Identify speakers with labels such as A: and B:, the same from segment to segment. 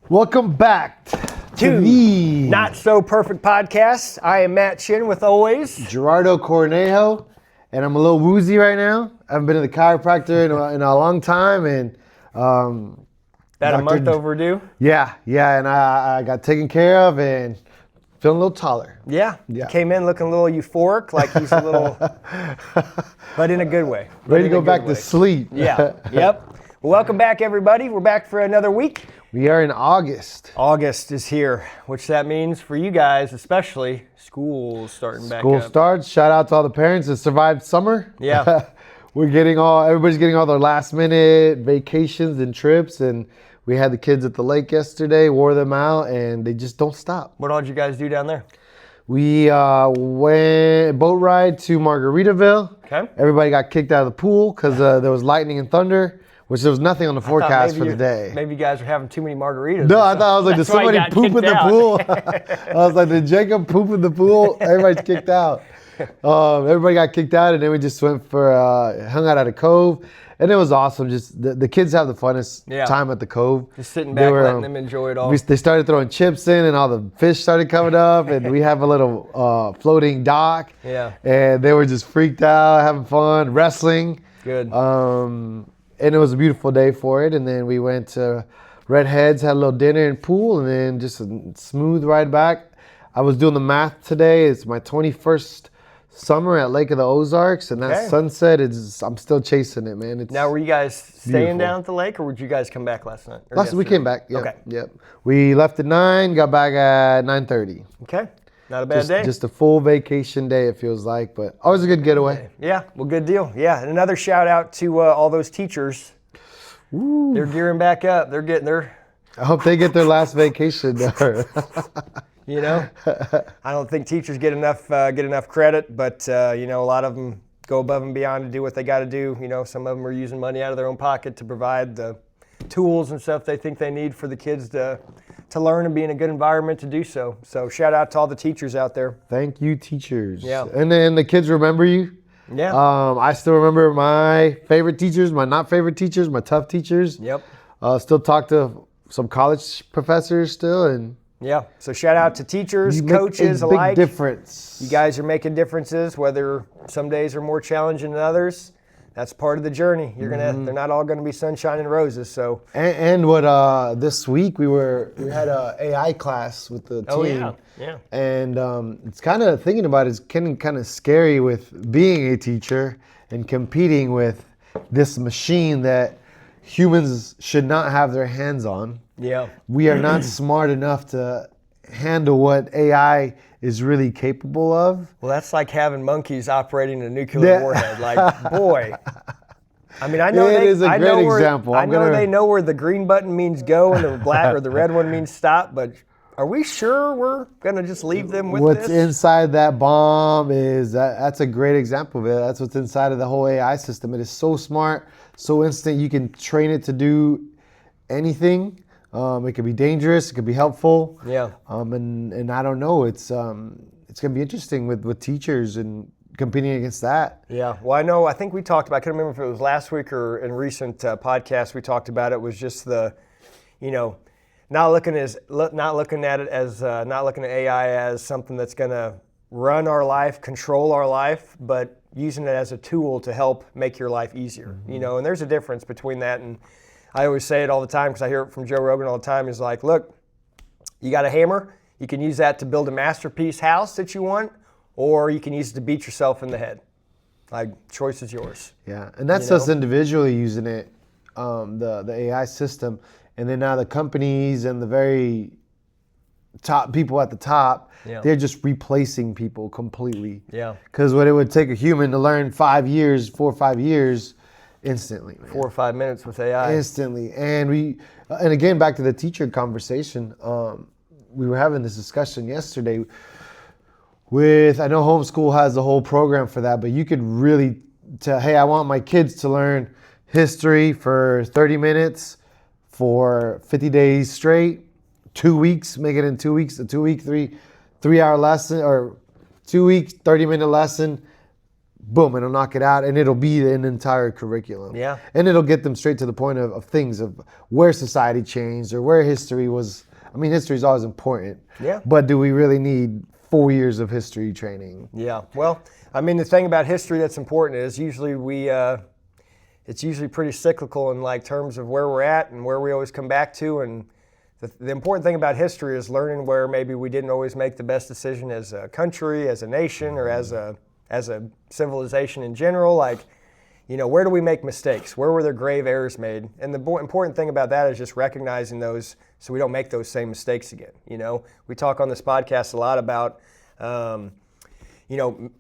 A: Welcome back to the
B: Not So Perfect Podcast. I am Matt Chin with always
A: Gerardo Cornejo, and I'm a little woozy right now. I haven't been to the chiropractor in a long time, and
B: that a month overdue.
A: Yeah, and I got taken care of and feeling a little taller.
B: Yeah. Came in looking a little euphoric, like he's a little, but in a good way.
A: Ready to go back to sleep.
B: Yeah. Yep. Well, welcome back, everybody. We're back for another week.
A: We are in August.
B: August is here, which that means for you guys, especially, school's starting back up.
A: School starts. Shout out to all the parents that survived summer.
B: Yeah.
A: Everybody's getting all their last minute vacations and trips, and we had the kids at the lake yesterday, wore them out, and they just don't stop.
B: What all did you guys do down there?
A: We went boat ride to Margaritaville.
B: Okay.
A: Everybody got kicked out of the pool because there was lightning and thunder, which there was nothing on the forecast for the day.
B: Maybe you guys were having too many margaritas.
A: No, I thought I was like, did somebody poop in the pool? I was like, did Jacob poop in the pool? Everybody's kicked out. Everybody got kicked out, and then we just went for hung out at a cove, and it was awesome. Just the kids have the funnest time at the cove.
B: Just sitting back, letting them enjoy it all.
A: They started throwing chips in, and all the fish started coming up, and we have a little floating dock.
B: Yeah.
A: And they were just freaked out, having fun, wrestling.
B: Good.
A: And it was a beautiful day for it. And then we went to Redheads, had a little dinner and pool, and then just a smooth ride back. I was doing the math today. It's my 21st summer at Lake of the Ozarks, and that sunset I'm still chasing it, man.
B: Now, were you guys staying down at the lake, or would you guys come back last night?
A: We came back. Yep,
B: okay.
A: Yep. We left at 9, got back at 9:30.
B: Okay. Not a bad day.
A: Just a full vacation day, it feels like, but always a good getaway.
B: Yeah, well, good deal. Yeah, and another shout out to all those teachers. Ooh. They're gearing back up. They're getting their...
A: I hope they get their last vacation.
B: You know, I don't think teachers get enough credit, but a lot of them go above and beyond to do what they got to do. You know, some of them are using money out of their own pocket to provide the tools and stuff they think they need for the kids to learn and be in a good environment to do so. So shout out to all the teachers out there.
A: Thank you, teachers.
B: Yeah.
A: And then the kids remember you.
B: Yeah.
A: I still remember my favorite teachers, my not favorite teachers, my tough teachers.
B: Yep.
A: Still talk to some college professors still, and
B: yeah. So shout out to teachers, coaches alike.
A: Big difference.
B: You guys are making differences, whether some days are more challenging than others. That's part of the journey. They're not all gonna be sunshine and roses. So
A: and what this week we had a AI class with the team.
B: Oh yeah.
A: And it's kind of thinking about it's getting kind of scary with being a teacher and competing with this machine that humans should not have their hands on.
B: Yeah.
A: We are not smart enough to handle what AI is really capable of.
B: Well, that's like having monkeys operating a nuclear warhead. Like, boy. I mean, I know example. I know they know where the green button means go and the black or the red one means stop, but are we sure we're gonna just leave them with
A: what's inside that bomb is that's a great example of it. That's what's inside of the whole AI system. It is so smart, so instant. You can train it to do anything. It could be dangerous. It could be helpful.
B: Yeah.
A: And I don't know. It's gonna be interesting with teachers and competing against that.
B: Yeah. Well, I think we talked about. I can't remember if it was last week or in recent podcasts we talked about it. Was just the, not looking at AI as something that's gonna run our life, control our life, but using it as a tool to help make your life easier. Mm-hmm. And there's a difference between that and. I always say it all the time because I hear it from Joe Rogan all the time. He's like, look, you got a hammer. You can use that to build a masterpiece house that you want, or you can use it to beat yourself in the head. Like, choice is yours.
A: Yeah, and that's us individually using it, the AI system. And then now the companies and the very top people at the top, they're just replacing people completely.
B: Yeah.
A: Because what it would take a human to learn 4 or 5 years, instantly, man.
B: 4 or 5 minutes with AI.
A: Instantly. And again, back to the teacher conversation, we were having this discussion yesterday I know homeschool has a whole program for that, but you could really tell, hey, I want my kids to learn history for 30 minutes for 50 days straight, 2 weeks, make it in 2 weeks, a 2 week, 3 hour lesson, or 2 week, 30-minute lesson, boom, it'll knock it out, and it'll be an entire curriculum.
B: Yeah.
A: And it'll get them straight to the point of things of where society changed or where history was. I mean, history is always important.
B: Yeah.
A: But do we really need 4 years of history training?
B: Yeah. Well, I mean, the thing about history that's important is usually it's usually pretty cyclical in like terms of where we're at and where we always come back to. And the important thing about history is learning where maybe we didn't always make the best decision as a country, as a nation, or as a civilization in general. Like, where do we make mistakes? Where were there grave errors made? And the important thing about that is just recognizing those so we don't make those same mistakes again. We talk on this podcast a lot about,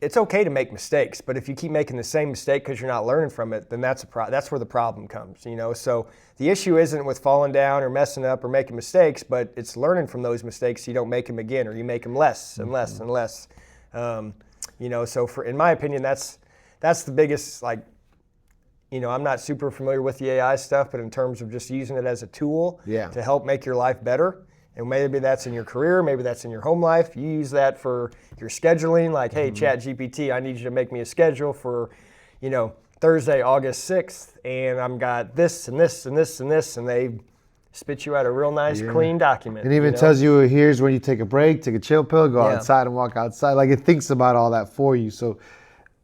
B: it's okay to make mistakes, but if you keep making the same mistake because you're not learning from it, then that's where the problem comes. So the issue isn't with falling down or messing up or making mistakes, but it's learning from those mistakes so you don't make them again, or you make them less and less and less. So in my opinion, that's the biggest, like, I'm not super familiar with the AI stuff, but in terms of just using it as a tool to help make your life better, and maybe that's in your career, maybe that's in your home life. You use that for your scheduling, like, hey, ChatGPT, I need you to make me a schedule for, Thursday, August 6th, and I've got this and this and this and this, and they spit you out a real nice, clean document.
A: It even tells you, here's when you take a break, take a chill pill, go outside and walk outside. Like, it thinks about all that for you. So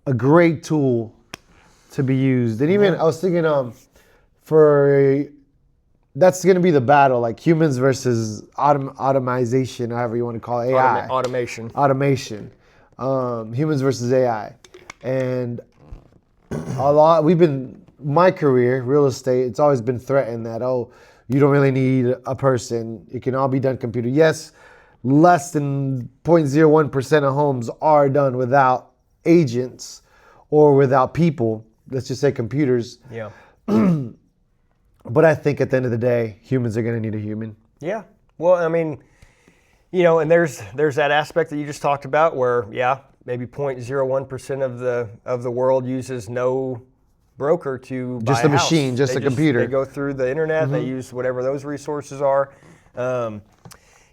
A: a great tool to be used. And even I was thinking that's going to be the battle, like humans versus automation, however you want to call it, AI.
B: Automation.
A: Humans versus AI. And my career, real estate, it's always been threatened that, you don't really need a person. It can all be done computer. Yes, less than 0.01% of homes are done without agents or without people. Let's just say computers.
B: Yeah.
A: But I think at the end of the day, humans are going to need a human.
B: Yeah. Well, I mean, and there's that aspect that you just talked about where, maybe 0.01% of the world uses no broker to buy
A: just a
B: house.
A: Machine, just a computer.
B: They go through the internet. They use whatever those resources are. But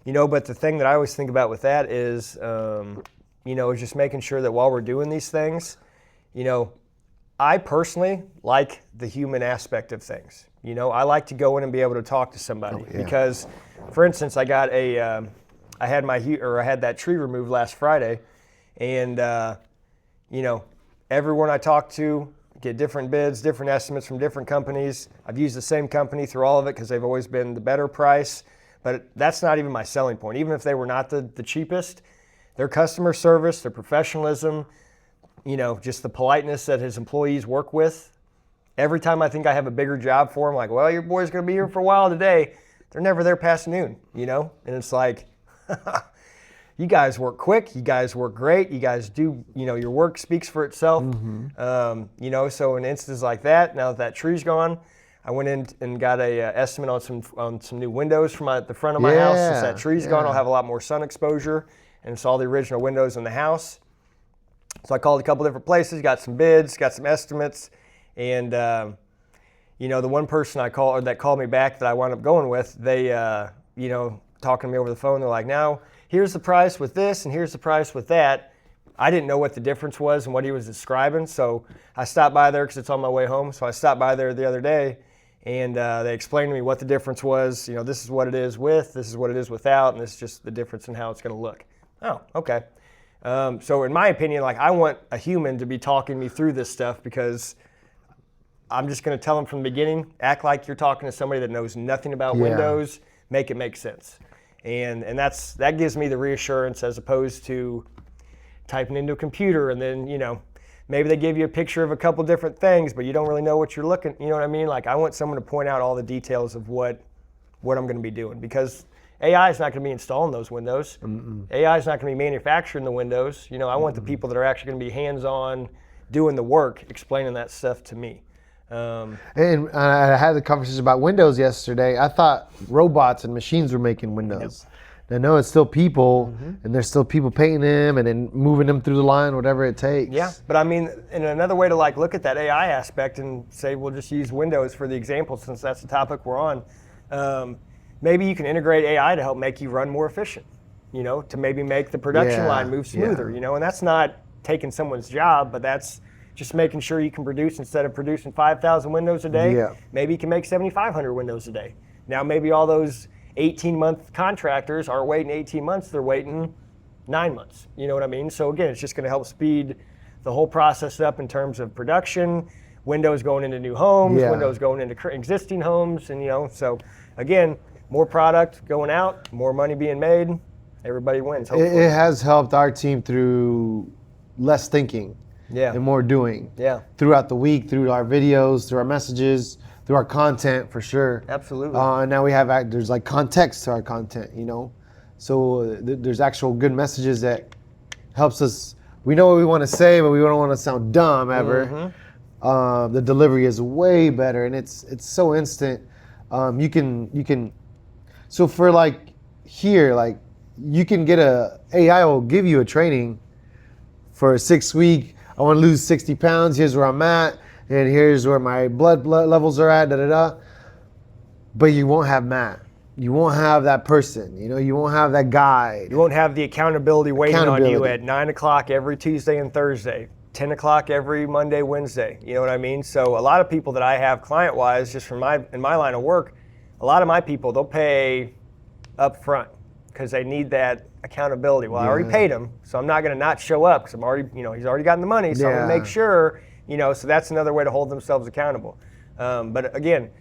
B: the thing that I always think about with that is, is just making sure that while we're doing these things, I personally like the human aspect of things. I like to go in and be able to talk to somebody because, for instance, I had that tree removed last Friday, and everyone I talked to get different bids, different estimates from different companies. I've used the same company through all of it because they've always been the better price, but that's not even my selling point. Even if they were not the cheapest, their customer service, their professionalism, just the politeness that his employees work with. Every time I think I have a bigger job for them, like, well, your boy's going to be here for a while today, they're never there past noon, And it's like, you guys work quick, you guys work great, you guys do, your work speaks for itself. So in instances like that, now that tree's gone, I went in and got a estimate on some new windows from the front of my house. Since that tree's gone, I'll have a lot more sun exposure, and it's all the original windows in the house. So I called a couple different places, got some bids, got some estimates, and the one person that called me back that I wound up going with, they talking to me over the phone, they're like, now here's the price with this and here's the price with that. I didn't know what the difference was and what he was describing, so I stopped by there because it's on my way home. So I stopped by there the other day, and they explained to me what the difference was. This is what it is with, this is what it is without, and this is just the difference in how it's going to look. Oh, okay. So in my opinion, like, I want a human to be talking me through this stuff because I'm just going to tell them from the beginning, act like you're talking to somebody that knows nothing about Windows, make it make sense. And that gives me the reassurance as opposed to typing into a computer and then, maybe they give you a picture of a couple different things, but you don't really know what you're looking, you know what I mean? Like, I want someone to point out all the details of what I'm going to be doing, because AI is not going to be installing those windows. AI is not going to be manufacturing the windows. I want the people that are actually going to be hands-on doing the work, explaining that stuff to me.
A: And I had the conversation about Windows yesterday. I thought robots and machines were making Windows. I know it's still people, and there's still people painting them and then moving them through the line, whatever it takes.
B: Yeah, but I mean, and another way to look at that AI aspect and say we'll just use Windows for the example since that's the topic we're on. Maybe you can integrate AI to help make you run more efficient, to maybe make the production line move smoother, and that's not taking someone's job, but that's just making sure you can produce, instead of producing 5,000 windows a day,
A: Yeah.
B: maybe you can make 7,500 windows a day. Now maybe all those 18-month contractors aren't waiting 18 months, they're waiting 9 months. You know what I mean? So again, it's just going to help speed the whole process up in terms of production, windows going into new homes,
A: Yeah.
B: windows going into existing homes, and so again, more product going out, more money being made, everybody wins. Hopefully.
A: It has helped our team through less thinking
B: Yeah.
A: and more doing.
B: Yeah.
A: Throughout the week, through our videos, through our messages, through our content, for sure.
B: Absolutely.
A: And now we have there's like context to our content, So there's actual good messages that helps us. We know what we want to say, but we don't want to sound dumb ever. The delivery is way better, and it's so instant. You can. So for like here, like you can get AI will give you a training for a 6-week. I want to lose 60 pounds. Here's where I'm at, and here's where my blood levels are at. Da da da. But you won't have Matt. You won't have that person. You won't have that guide.
B: You won't have the accountability waiting on you at 9 o'clock every Tuesday and Thursday, 10 o'clock every Monday, Wednesday. You know what I mean? So a lot of people that I have client-wise, just in my line of work, a lot of my people, they'll pay up front because they need that accountability. Well, I already paid him, so I'm not going to not show up because I'm already, he's already gotten the money, so I'm going to make sure, so that's another way to hold themselves accountable. But again,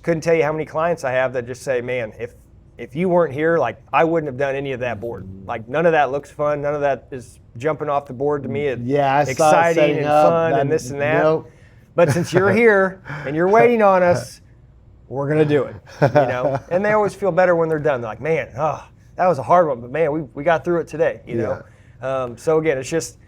B: couldn't tell you how many clients I have that just say, man, if you weren't here, like I wouldn't have done any of that board. Like none of that looks fun. None of that is jumping off the board to me. It's exciting and fun and this and that.
A: Nope.
B: But since you're here and you're waiting on us, we're going to do it, And they always feel better when they're done. They're like, man, that was a hard one, but man, we got through it today, So again, it's just,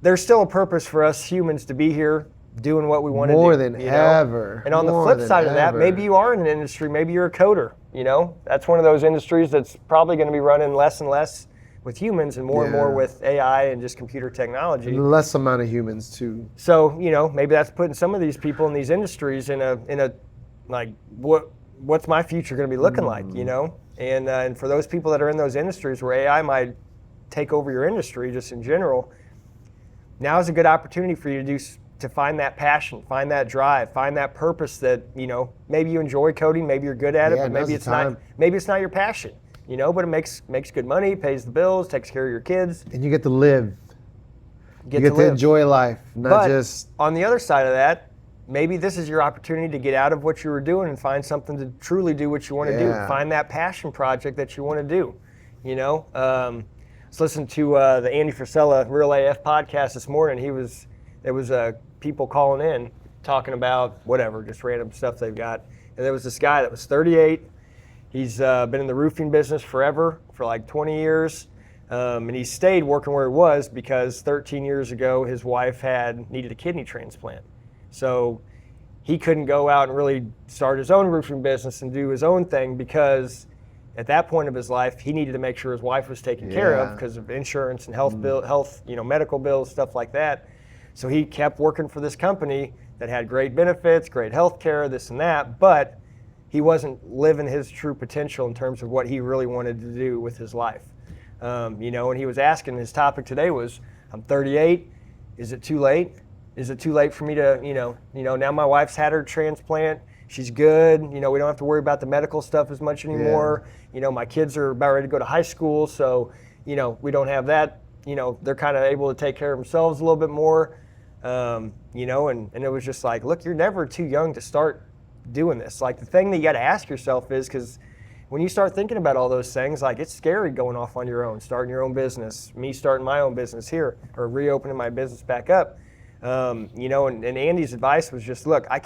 B: there's still a purpose for us humans to be here doing what we want to do.
A: More than ever.
B: And on the flip side of that, maybe you are in an industry, maybe you're a coder, That's one of those industries that's probably going to be running less and less with humans and more with AI and just computer technology.
A: Less amount of humans too.
B: So, maybe that's putting some of these people in these industries in a like, what's my future going to be looking like, And for those people that are in those industries where AI might take over your industry just in general, now is a good opportunity for you to find that passion, find that drive, find that purpose that, maybe you enjoy coding, maybe you're good at it, but maybe it's not your passion, but it makes good money, pays the bills, takes care of your kids.
A: And you get to live. You get to enjoy life, not just.
B: On the other side of that, maybe this is your opportunity to get out of what you were doing and find something to truly do what you want to do. Find that passion project that you want to do, Let's listen to the Andy Frisella Real AF podcast this morning. There was people calling in talking about whatever, just random stuff they've got. And there was this guy that was 38. He's been in the roofing business forever, for like 20 years. And he stayed working where he was because 13 years ago his wife needed a kidney transplant. So he couldn't go out and really start his own roofing business and do his own thing because at that point of his life, he needed to make sure his wife was taken care of because of insurance and health medical bills, stuff like that. So he kept working for this company that had great benefits, great health care, this and that, but he wasn't living his true potential in terms of what he really wanted to do with his life. And he was asking, his topic today was, I'm 38, is it too late? Is it too late for me to, now my wife's had her transplant, she's good, we don't have to worry about the medical stuff as much anymore. My kids are about ready to go to high school, so, we don't have that, they're kind of able to take care of themselves a little bit more. And it was just like, look, you're never too young to start doing this. Like the thing that you got to ask yourself is, because when you start thinking about all those things, like it's scary going off on your own, starting your own business, me starting my own business here, or reopening my business back up. And Andy's advice was just, look, I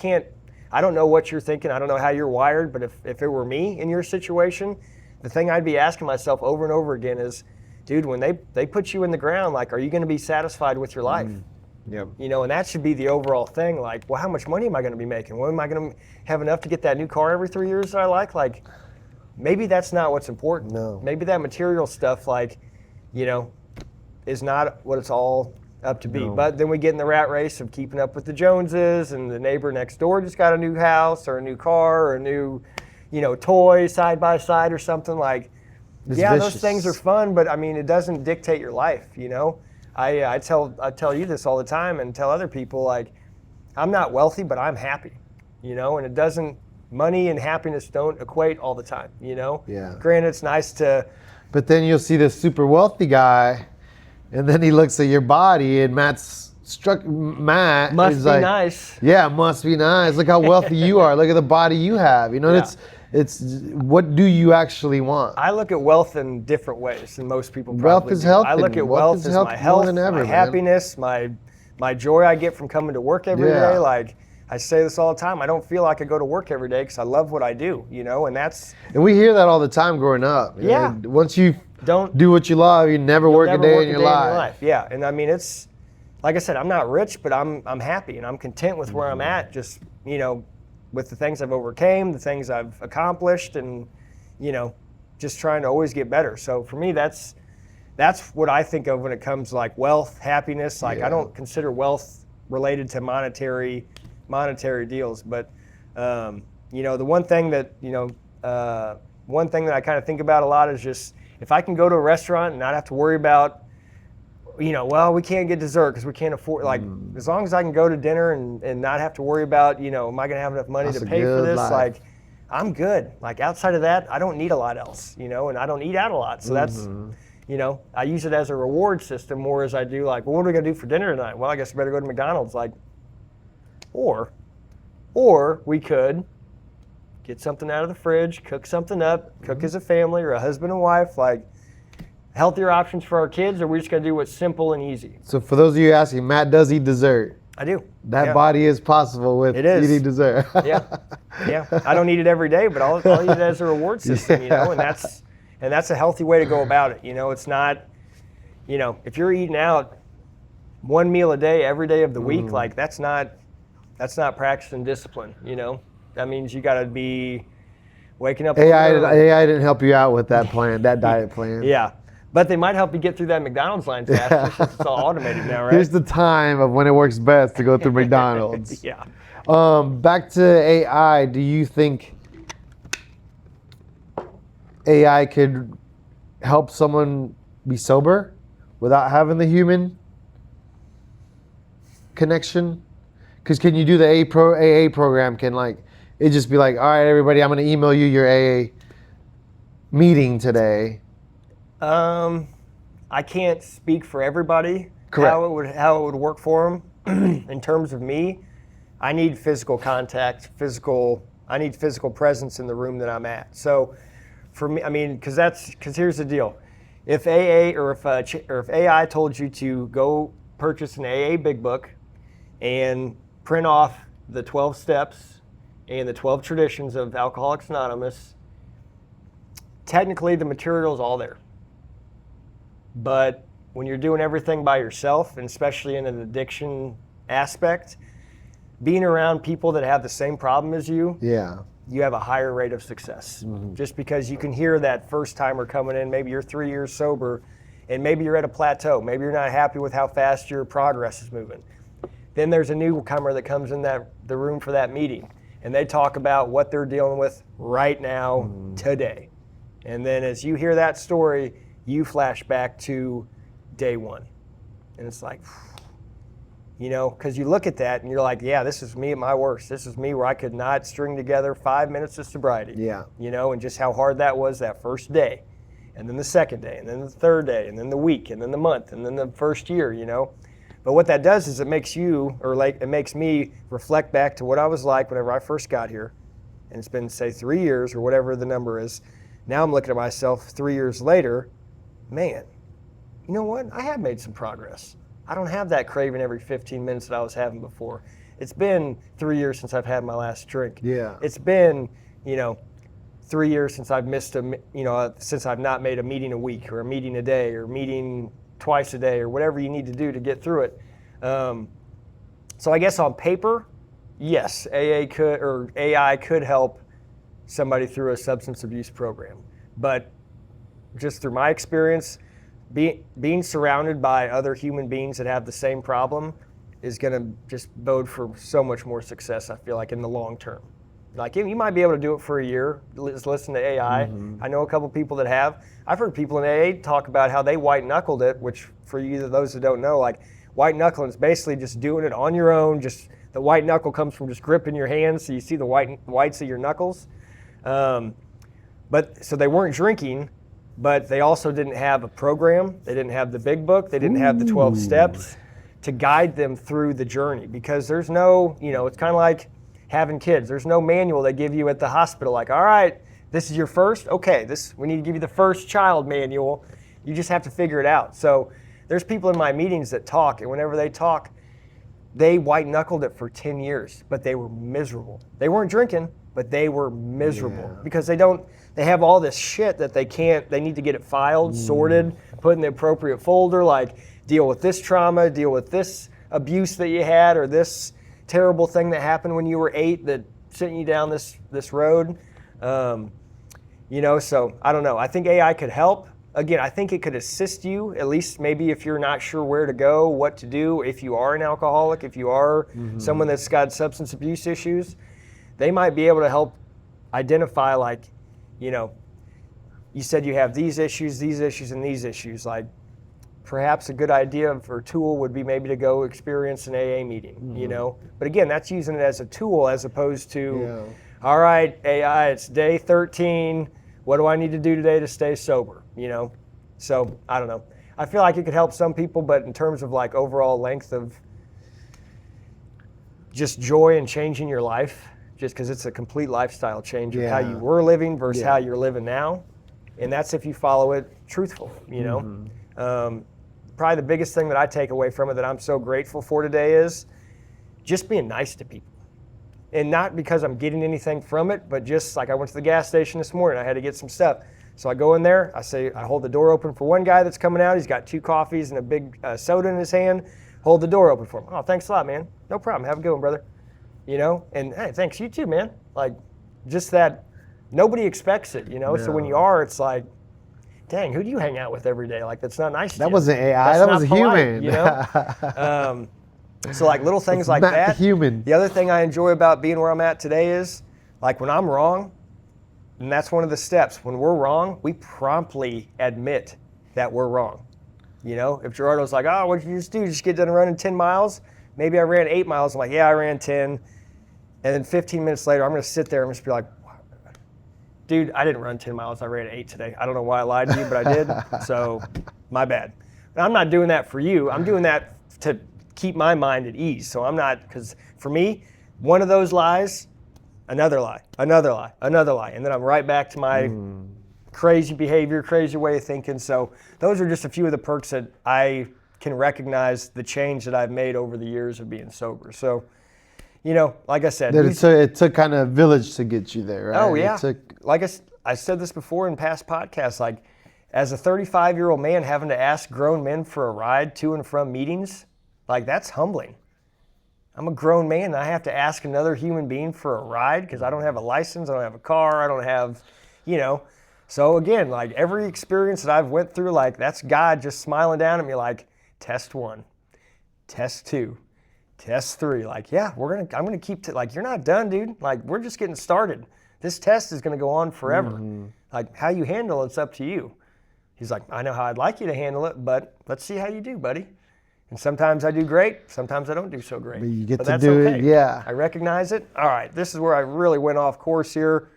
B: don't know what you're thinking. I don't know how you're wired, but if it were me in your situation, the thing I'd be asking myself over and over again is, dude, when they put you in the ground, like, are you going to be satisfied with your life?
A: Yep.
B: And that should be the overall thing. Like, well, how much money am I going to be making? Well, am I going to have enough to get that new car every 3 years that I like? Like, maybe that's not what's important.
A: No.
B: Maybe that material stuff, like, is not what it's all up to be.
A: No.
B: But then we get in the rat race of keeping up with the Joneses, and the neighbor next door just got a new house or a new car or a new, toy side by side or something. Like,
A: It's
B: yeah,
A: vicious.
B: those things are fun, but I mean, it doesn't dictate your life, I tell you this all the time and tell other people, like, I'm not wealthy, but I'm happy, and it doesn't, money and happiness don't equate all the time,
A: Yeah.
B: Granted, it's nice to.
A: But then you'll see this super wealthy guy, and then he looks at your body, and Matt
B: Must
A: is
B: be
A: like,
B: nice.
A: yeah, must be nice. Look how wealthy you are. Look at the body you have.
B: Yeah.
A: It's what do you actually want?
B: I look at wealth in different ways than most people probably
A: Wealth is
B: do.
A: health.
B: I look at wealth as my health, my happiness, my joy I get from coming to work every day. Like, I say this all the time. I don't feel like I go to work every day because I love what I do, and
A: we hear that all the time growing up.
B: Yeah.
A: Once you
B: don't
A: do what you love, you never work a day in your life.
B: Yeah, and I mean, it's like I said, I'm not rich, but I'm happy and I'm content with where I'm at. Just with the things I've overcame, the things I've accomplished, and just trying to always get better. So for me, that's what I think of when it comes to like wealth, happiness. Like, I don't consider wealth related to monetary deals, but the one thing that I kind of think about a lot is just if I can go to a restaurant and not have to worry about well, we can't get dessert because we can't afford, like, as long as I can go to dinner and not have to worry about am I going to have enough money to pay for this, like, I'm good. Like, outside of that, I don't need a lot else, and I don't eat out a lot, so that's I use it as a reward system more as I do, like, well, what are we going to do for dinner tonight? Well, I guess we better go to McDonald's, like. Or we could get something out of the fridge, cook something up, cook as a family or a husband and wife, like healthier options for our kids, or we're just going to do what's simple and easy.
A: So for those of you asking, Matt does eat dessert.
B: I do.
A: That body is possible with eating dessert.
B: Yeah. I don't eat it every day, but I'll eat it as a reward system, and that's a healthy way to go about it. It's not, if you're eating out one meal a day every day of the week, like that's not practicing discipline, That means you got to be waking up.
A: AI didn't help you out with that plan, that diet plan.
B: Yeah. But they might help you get through that McDonald's line faster since it's all automated now, right?
A: Here's the time of when it works best to go through McDonald's.
B: Yeah.
A: Back to AI, do you think AI could help someone be sober without having the human connection? Because can you do the AA program? Can it just be like, all right, everybody, I'm going to email you your AA meeting today?
B: I can't speak for everybody.
A: Correct.
B: How it would work for them. In terms of me, I need physical contact, I need physical presence in the room that I'm at. So for me, I mean, because here's the deal. If AA or if AI told you to go purchase an AA big book and print off the 12 steps and the 12 traditions of Alcoholics Anonymous, technically the material's all there. But when you're doing everything by yourself, and especially in an addiction aspect, being around people that have the same problem as you, you have a higher rate of success. Just because you can hear that first timer coming in, maybe you're 3 years sober, and maybe you're at a plateau. Maybe you're not happy with how fast your progress is moving. Then there's a newcomer that comes in the room for that meeting, and they talk about what they're dealing with right now, today. And then as you hear that story, you flash back to day one. And it's like, because you look at that and you're like, yeah, this is me at my worst. This is me where I could not string together 5 minutes of sobriety.
A: Yeah.
B: And just how hard that was that first day. And then the second day, and then the third day, and then the week, and then the month, and then the first year, But what that does is it makes me reflect back to what I was like whenever I first got here. And it's been, say, 3 years or whatever the number is. Now I'm looking at myself 3 years later, man, you know what? I have made some progress. I don't have that craving every 15 minutes that I was having before. It's been 3 years since I've had my last drink.
A: Yeah.
B: It's been, 3 years since I've since I've not made a meeting a week or a meeting a day or meeting twice a day or whatever you need to do to get through it. So I guess on paper, yes, AI could help somebody through a substance abuse program. But just through my experience, being surrounded by other human beings that have the same problem is going to just bode for so much more success, I feel like, in the long term. Like you might be able to do it for a year, just listen to AI. I know a couple people that have. I've heard people in AA talk about how they white knuckled it, which for you, those that don't know, like white knuckling is basically just doing it on your own. Just the white knuckle comes from just gripping your hands, so you see the whites of your knuckles. But so they weren't drinking, but they also didn't have a program. They didn't have the big book. They didn't have the 12 steps to guide them through the journey, because there's no, it's kind of like having kids. There's no manual they give you at the hospital, like, all right, this is your first, okay, we need to give you the first child manual. You just have to figure it out. So there's people in my meetings that talk, and whenever they talk, they white knuckled it for 10 years, but they were miserable. They weren't drinking, but they were miserable because they have all this shit that they need to get it filed, sorted, put in the appropriate folder, like deal with this trauma, deal with this abuse that you had, or this terrible thing that happened when you were 8 that sent you down this road. So I don't know. I think AI could help. Again, I think it could assist you, at least maybe if you're not sure where to go, what to do, if you are an alcoholic, if you are someone that's got substance abuse issues, they might be able to help identify, like, you said you have these issues, and these issues. Like, perhaps a good idea or tool would be maybe to go experience an AA meeting, But again, that's using it as a tool as opposed to, all right, AI, it's day 13. What do I need to do today to stay sober, So I don't know. I feel like it could help some people, but in terms of like overall length of just joy and changing your life, just because it's a complete lifestyle change of how you were living versus how you're living now. And that's if you follow it truthful, Probably the biggest thing that I take away from it that I'm so grateful for today is just being nice to people. And not because I'm getting anything from it, but just like I went to the gas station this morning, I had to get some stuff. So I go in there, I hold the door open for one guy that's coming out. He's got 2 coffees and a big soda in his hand. Hold the door open for him. Oh, thanks a lot, man. No problem. Have a good one, brother. And hey, thanks, you too, man. Like, just that nobody expects it, So when you are, it's like, dang, who do you hang out with every day? Like, that's not nice to you.
A: That wasn't AI, that was a human.
B: So like little things like that.
A: Human.
B: The other thing I enjoy about being where I'm at today is, like, when I'm wrong, and that's one of the steps. When we're wrong, we promptly admit that we're wrong. If Gerardo's like, oh, what did you just do? Just get done running 10 miles? Maybe I ran 8 miles. I'm like, yeah, I ran 10. And then 15 minutes later, I'm going to sit there and just be like, dude, I didn't run 10 miles. I ran 8 today. I don't know why I lied to you, but I did. So my bad. And I'm not doing that for you. I'm doing that to keep my mind at ease. So I'm not, because for me, one of those lies, another lie, another lie, another lie. And then I'm right back to my crazy behavior, crazy way of thinking. So those are just a few of the perks that I can recognize the change that I've made over the years of being sober. So, like I said.
A: It took kind of a village to get you there, right?
B: Oh, yeah. Like I said this before in past podcasts, like, as a 35-year-old man having to ask grown men for a ride to and from meetings, like, that's humbling. I'm a grown man and I have to ask another human being for a ride because I don't have a license, I don't have a car, I don't have, So again, like, every experience that I've went through, like, that's God just smiling down at me like, test 1, test 2, test 3. Like, yeah, I'm gonna keep, like, you're not done, dude. Like, we're just getting started. This test is gonna go on forever. Like, how you handle it's up to you. He's like, I know how I'd like you to handle it, but let's see how you do, buddy. And sometimes I do great, sometimes I don't do so great.
A: But you get
B: but
A: to
B: that's
A: do
B: okay.
A: it, yeah.
B: I recognize it. All right, this is where I really went off course here.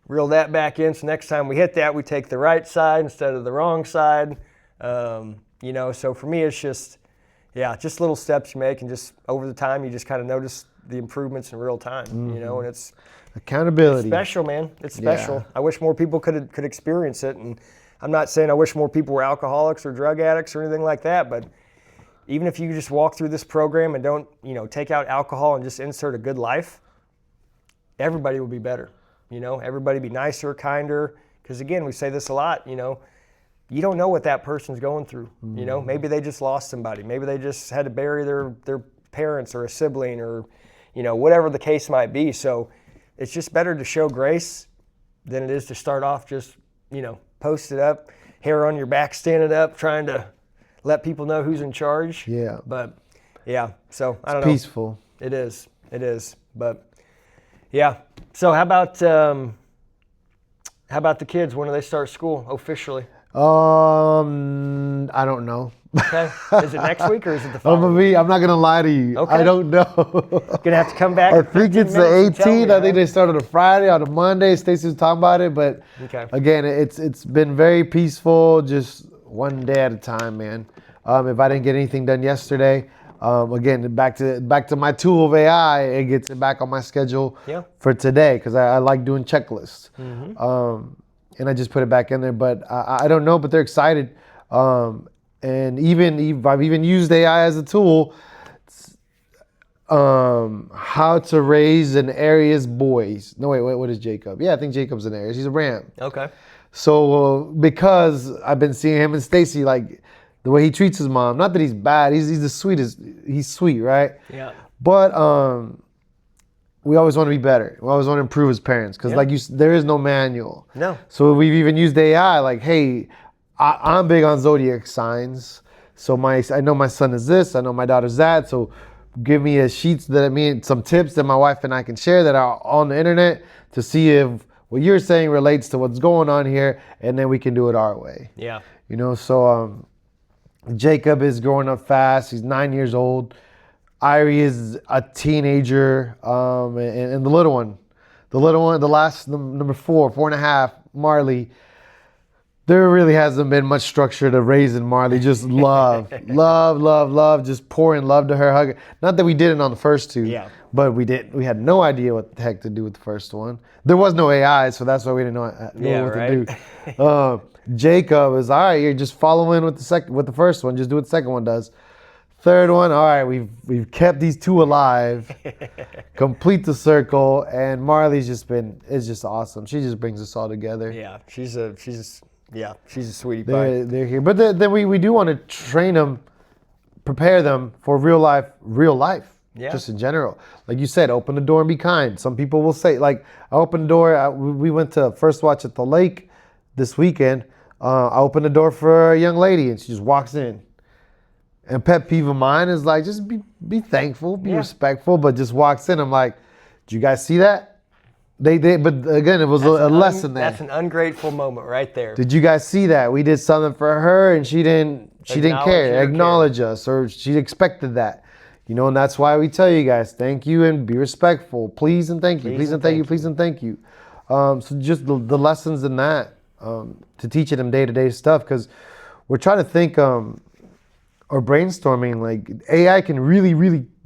B: Reel that back in, so next time we hit that, we take the right side instead of the wrong side. So for me, it's just little steps you make, and just over the time, you just kind of notice the improvements in real time, and it's
A: accountability.
B: It's special, man. It's special.
A: Yeah.
B: I wish more people could experience it, and I'm not saying I wish more people were alcoholics or drug addicts or anything like that, but even if you just walk through this program and don't, take out alcohol and just insert a good life, everybody will be better. Everybody be nicer, kinder. Because again, we say this a lot, you don't know what that person's going through. Maybe they just lost somebody. Maybe they just had to bury their parents or a sibling or, whatever the case might be. So it's just better to show grace than it is to start off just, posted up, hair on your back, standing up, trying to let people know who's in charge.
A: Yeah.
B: But yeah, so I don't know.
A: Peaceful.
B: It is. But Yeah. So how about the kids? When do they start school officially?
A: I don't know.
B: Okay. Is it next week or is it the following week?
A: I'm not gonna lie to you.
B: Okay.
A: I don't know.
B: Gonna have to come back.
A: I think it's the 18th. I think they start on a Friday, on a Monday. Stacy was talking about it, but
B: Okay.
A: again, it's been very peaceful, just one day at a time, man. If I didn't get anything done yesterday, again, back to my tool of AI, it gets it back on my schedule for today because I like doing checklists. And I just put it back in there, but I don't know, but they're excited. And I've even used AI as a tool. How to raise an Aries boys. No, wait, what is Jacob? Yeah, I think Jacob's an Aries. He's a Ram.
B: Okay.
A: So because I've been seeing him and Stacy, like the way he treats his mom. Not that he's bad. He's the sweetest. He's sweet, right?
B: Yeah.
A: But we always want to be better. We always want to improve as parents because, like there is no manual.
B: No.
A: So we've even used AI. Like, hey, I'm big on zodiac signs. So I know my son is this. I know my daughter's that. So give me a sheets some tips that my wife and I can share that are on the internet to see if what you're saying relates to what's going on here, and then we can do it our way.
B: Yeah.
A: So Jacob is growing up fast. He's 9 years old. Irie is a teenager, and the little one, the last number 4.5, Marley. There really hasn't been much structure to raising Marley. Just love, just pouring love to her, hug. Not that we didn't on the first two, but we did. We had no idea what the heck to do with the first one. There was no AI, so that's why we didn't know what to do. Jacob is all right. You're just following with the first one. Just do what the second one does. Third one, all right. We've kept these two alive. Complete the circle, and Marley's it's just awesome. She just brings us all together.
B: Yeah, she's a sweetie pie.
A: They're here, but then we do want to train them, prepare them for real life, just in general. Like you said, open the door and be kind. Some people will say, like, I opened the door. We went to First Watch at the lake this weekend. I opened the door for a young lady, and she just walks in. And pet peeve of mine is like, just be thankful, be respectful, but just walks in. I'm like, did you guys see that? But again, it was a lesson there.
B: That's an ungrateful moment right there.
A: Did you guys see that? We did something for her and she didn't care, acknowledge us, or she expected that. And that's why we tell you guys, thank you and be respectful. Please and thank you. Please and thank you. Please and thank you. So just the lessons in that, to teaching them day-to-day stuff, because we're trying to think or brainstorming, like AI can really,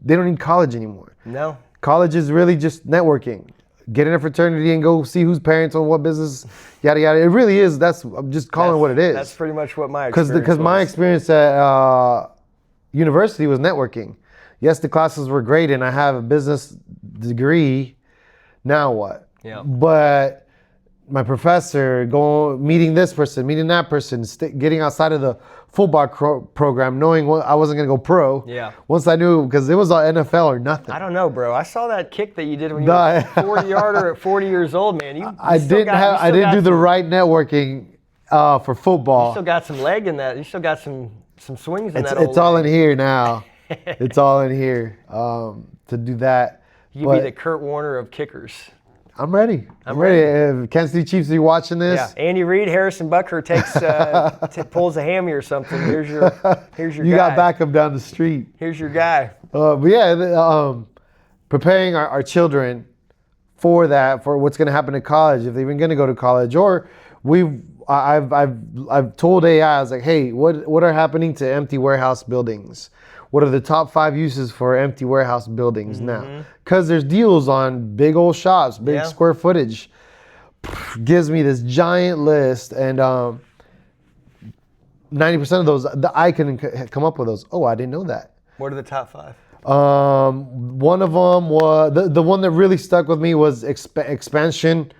A: they don't need college anymore.
B: No.
A: College is really just networking. Get in a fraternity and go see whose parents own what business, yada, yada. It really is. I'm just calling it what it is.
B: That's pretty much what my experience was.
A: Because my experience at university was networking. Yes, the classes were great and I have a business degree. Now what?
B: Yeah.
A: But my professor, meeting this person, meeting that person, getting outside of the football program, knowing I wasn't going to go pro.
B: Yeah.
A: Once I knew, because it was all NFL or nothing.
B: I don't know, bro. I saw that kick that you did when you were 40-yarder at 40 years old, man. I
A: didn't do the right networking for football.
B: You still got some leg in that. You still got some swings in that.
A: It's all in here now. It's all in here to do that.
B: You be the Kurt Warner of kickers.
A: I'm ready. I'm ready. If Kansas City Chiefs are watching this.
B: Yeah. Andy Reid, Harrison Butker pulls a hammy or something. Here's your guy.
A: You got backup down the street.
B: Here's your guy.
A: Preparing our children for that, for what's going to happen in college, if they're even going to go to college, or I've told AI, I was like, hey, what are happening to empty warehouse buildings? What are the top 5 uses for empty warehouse buildings now? Because there's deals on big old shops, big square footage. Gives me this giant list, and 90% of those, I can come up with those. Oh, I didn't know that.
B: What are the top 5?
A: One of them was, the one that really stuck with me was expansion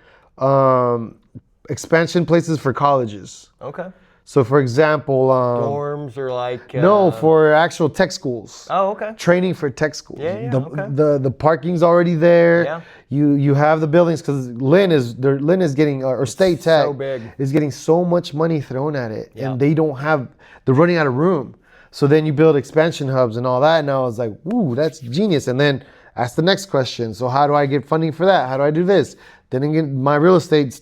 A: places for colleges.
B: Okay.
A: So, for example,
B: dorms or like
A: no, for actual tech schools.
B: Oh, okay.
A: Training for tech schools.
B: Yeah,
A: The parking's already there.
B: Yeah.
A: You have the buildings because Lynn is getting, or State Tech
B: so big.
A: is getting so much money thrown at it, and they're running out of room. So then you build expansion hubs and all that, and I was like, ooh, that's genius. And then ask the next question. So how do I get funding for that? How do I do this? Then again, my real estate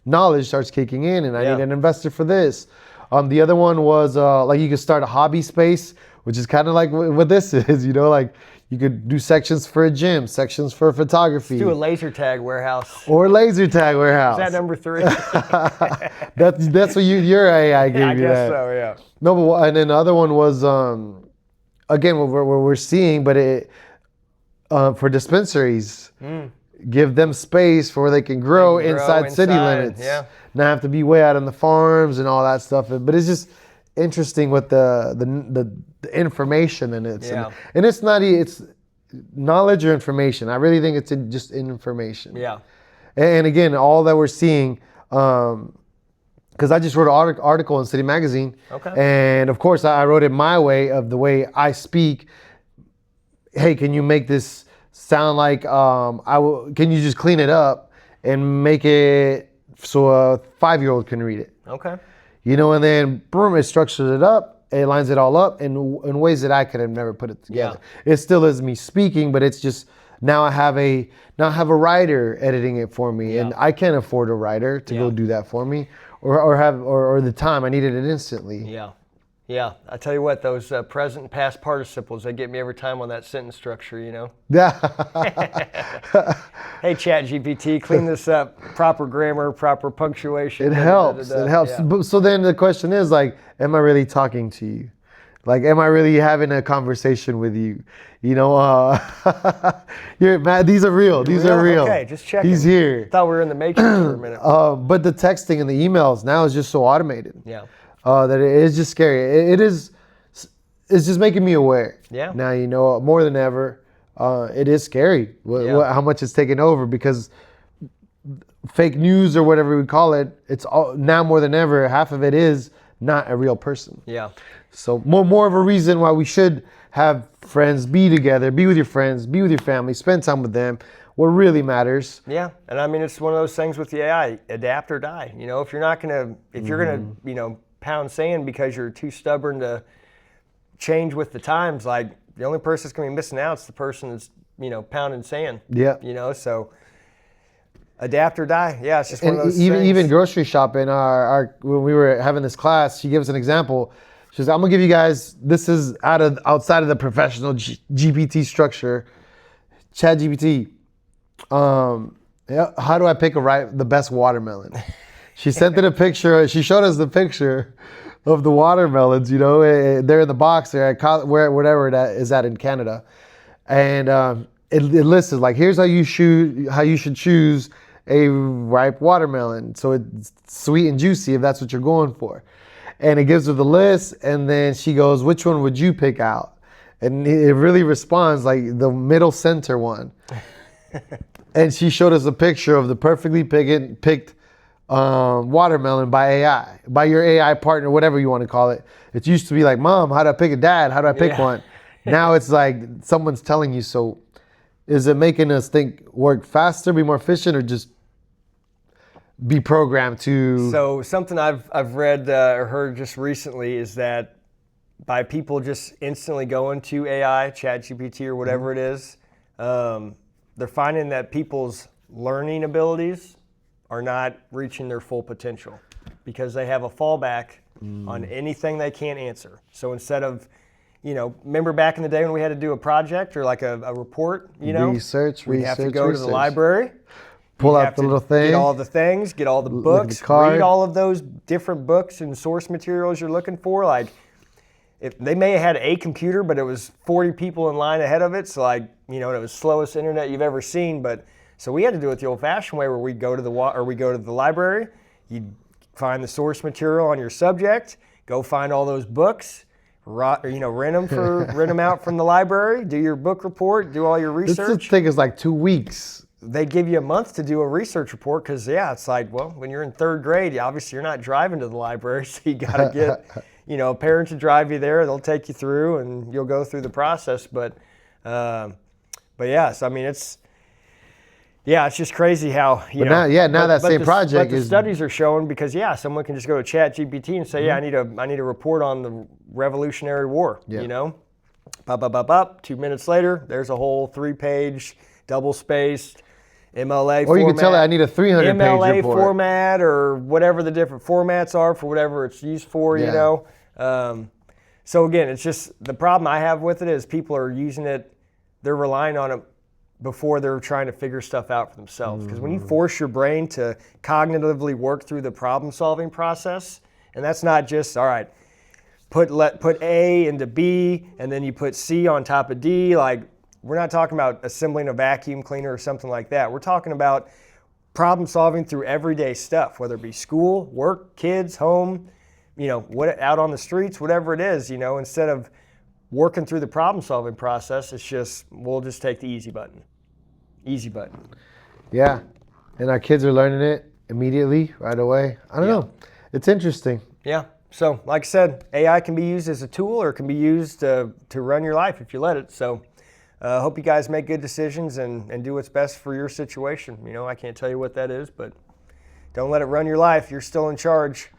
A: knowledge starts kicking in, and I need an investor for this. The other one was like you could start a hobby space, which is kind of like what this is, like you could do sections for a gym, sections for photography.
B: Let's do a laser tag warehouse.
A: Or laser tag warehouse.
B: Is that number 3?
A: That's what your AI gave you.
B: I guess so, yeah.
A: No, but and then the other one was again what we're seeing, but it for dispensaries. Give them space where they can grow inside city limits.
B: Yeah.
A: Not have to be way out on the farms and all that stuff. But it's just interesting with the information in it.
B: Yeah.
A: And it's knowledge or information. I really think it's just information.
B: Yeah.
A: And again, all that we're seeing, because I just wrote an article in City Magazine.
B: Okay.
A: And of course, I wrote it my way of the way I speak. Hey, can you make this sound like can you just clean it up and make it so a 5-year-old can read it?
B: Okay.
A: And then boom, it structures it up, it lines it all up in ways that I could have never put it together. It still is me speaking, but it's just now I have a writer editing it for me, and I can't afford a writer to go do that for me, or the time. I needed it instantly.
B: Yeah, I tell you what, those present and past participles, they get me every time on that sentence structure,
A: Yeah.
B: Hey, ChatGPT, clean this up. Proper grammar, proper punctuation.
A: It helps. It helps.
B: Yeah.
A: So then the question is like, am I really talking to you? Like, am I really having a conversation with you? These are real. These are real.
B: Okay, just checking.
A: He's here.
B: Thought we were in the Matrix for a minute.
A: But the texting and the emails now is just so automated.
B: Yeah.
A: That it is just scary. It's just making me aware.
B: Yeah.
A: Now, more than ever, it is scary how much it's taken over, because fake news or whatever we call it, it's all, now more than ever, half of it is not a real person.
B: Yeah.
A: So more of a reason why we should have friends, be together, be with your friends, be with your family, spend time with them. What really matters.
B: Yeah, and I mean, it's one of those things with the AI, adapt or die. If you're gonna, pound sand because you're too stubborn to change with the times, like the only person that's gonna be missing out is the person that's, pounding sand.
A: Yeah.
B: So adapt or die. Yeah, it's just one of those things.
A: Even grocery shopping, when we were having this class, she gives an example. She says, I'm gonna give you guys, this is outside of the professional GPT structure. ChatGPT, how do I pick the best watermelon? She sent it a picture. She showed us the picture of the watermelons. They're in the box. They're at wherever it is at in Canada, and it lists like, here's how you should choose a ripe watermelon, so it's sweet and juicy if that's what you're going for. And it gives her the list, and then she goes, which one would you pick out? And it really responds like the middle center one. And she showed us a picture of the perfectly picked watermelon by AI, by your AI partner, whatever you want to call it. It used to be like, Mom, how do I pick a dad? How do I pick one? Now it's like someone's telling you. So is it making us work faster, be more efficient, or just be programmed to?
B: So something I've read or heard just recently is that by people just instantly going to AI, ChatGPT or whatever it is, they're finding that people's learning abilities are not reaching their full potential because they have a fallback on anything they can't answer. So instead of, remember back in the day when we had to do a project or like a report,
A: research,
B: we'd have to go to the library,
A: pull out the little thing,
B: get all the things, get all the books, read all of those different books and source materials you're looking for. Like, if they may have had a computer, but it was 40 people in line ahead of it. So it was slowest internet you've ever seen. But so we had to do it the old-fashioned way, where we go to the library. You find the source material on your subject, go find all those books, rent them out from the library, do your book report, do all your research.
A: This thing is like 2 weeks.
B: They give you a month to do a research report because, it's like, well, when you're in third grade, obviously you're not driving to the library, so you got to get a parent to drive you there. They'll take you through, and you'll go through the process. But yes, I mean it's just crazy how
A: now that same project
B: the studies are showing, because someone can just go to ChatGPT and say, I need a report on the Revolutionary War. Up. 2 minutes later, there's a whole 3-page, double-spaced MLA
A: Or
B: format.
A: you could tell it, I need a 300-page
B: MLA
A: report.
B: format or whatever the different formats are for whatever it's used for, you know. So again, it's just the problem I have with it is people are using it, they're relying on it before they're trying to figure stuff out for themselves. Because when you force your brain to cognitively work through the problem-solving process, and that's not just, all right, put A into B, and then you put C on top of D. Like, we're not talking about assembling a vacuum cleaner or something like that. We're talking about problem solving through everyday stuff, whether it be school, work, kids, home, you know, out on the streets, whatever it is, you know, instead of working through the problem solving process, it's just, we'll just take the easy button. Easy button.
A: Yeah. And our kids are learning it immediately, right away. I don't know. It's interesting.
B: Yeah. So, like I said, AI can be used as a tool or it can be used to run your life if you let it. So, I hope you guys make good decisions and do what's best for your situation. You know, I can't tell you what that is, but don't let it run your life. You're still in charge.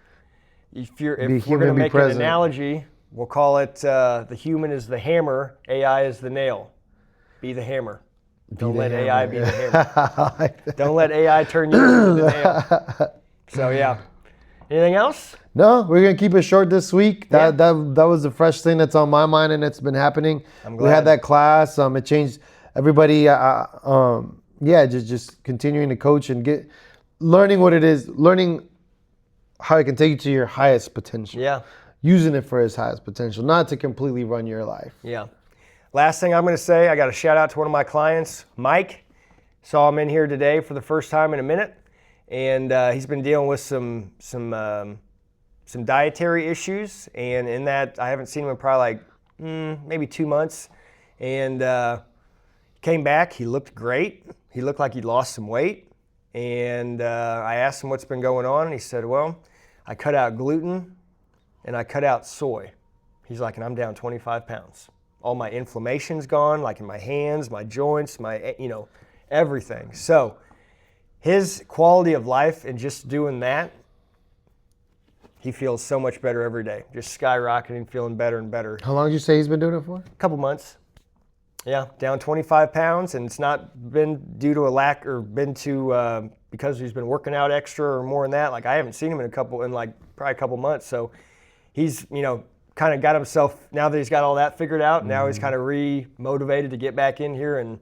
B: If we're going to make an analogy, we'll call it the human is the hammer, AI is the nail. Be the hammer. Don't let AI be the hammer. Don't let AI turn you into the nail. So, yeah. Anything else?
A: No, we're going to keep it short this week. That was the fresh thing that's on my mind, and it's been happening.
B: I'm glad.
A: We had that class. It changed everybody. Just continuing to coach and learning what it is, learning how it can take you to your highest potential.
B: Yeah.
A: Using it for its highest potential, not to completely run your life.
B: Yeah. Last thing I'm going to say, I got a shout out to one of my clients, Mike. Saw him in here today for the first time in a minute. And he's been dealing with some dietary issues, and in that I haven't seen him in probably like maybe 2 months. And came back, he looked great. He looked like he'd lost some weight. And I asked him what's been going on, and he said, well, I cut out gluten and I cut out soy. He's like, and I'm down 25 pounds. All my inflammation's gone, like in my hands, my joints, my, you know, everything. So his quality of life and just doing that, he feels so much better every day. Just skyrocketing, feeling better and better.
A: How long did you say he's been doing it for?
B: A couple months. Yeah, down 25 pounds, and it's not been due to a lack or been to because he's been working out extra or more than that. Like, I haven't seen him in probably a couple months. So he's, you know, kind of got himself, now that he's got all that figured out, now he's kind of re-motivated to get back in here and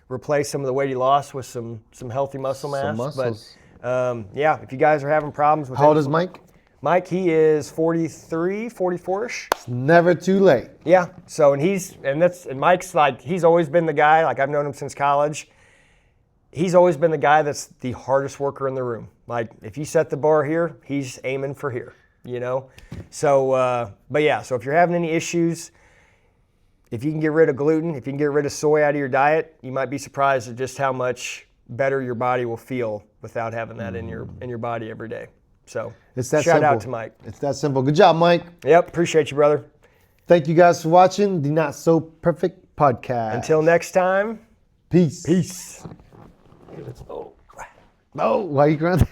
B: replace some of the weight he lost with some healthy muscle mass.
A: Some muscles.
B: But if you guys are having problems with
A: How old is Mike?
B: Mike, he is 43, 44-ish.
A: It's never too late.
B: Yeah. So, and Mike's like, he's always been the guy, like I've known him since college. He's always been the guy that's the hardest worker in the room. Like, if you set the bar here, he's aiming for here, you know? So, so if you're having any issues, if you can get rid of gluten, if you can get rid of soy out of your diet, you might be surprised at just how much better your body will feel without having that in your body every day. So
A: It's that
B: shout
A: simple.
B: out to Mike.
A: It's that simple. Good job, Mike.
B: Yep, appreciate you, brother.
A: Thank you guys for watching the Not So Perfect podcast.
B: Until next time,
A: Peace.
B: peace.
A: Oh, why are you grunting?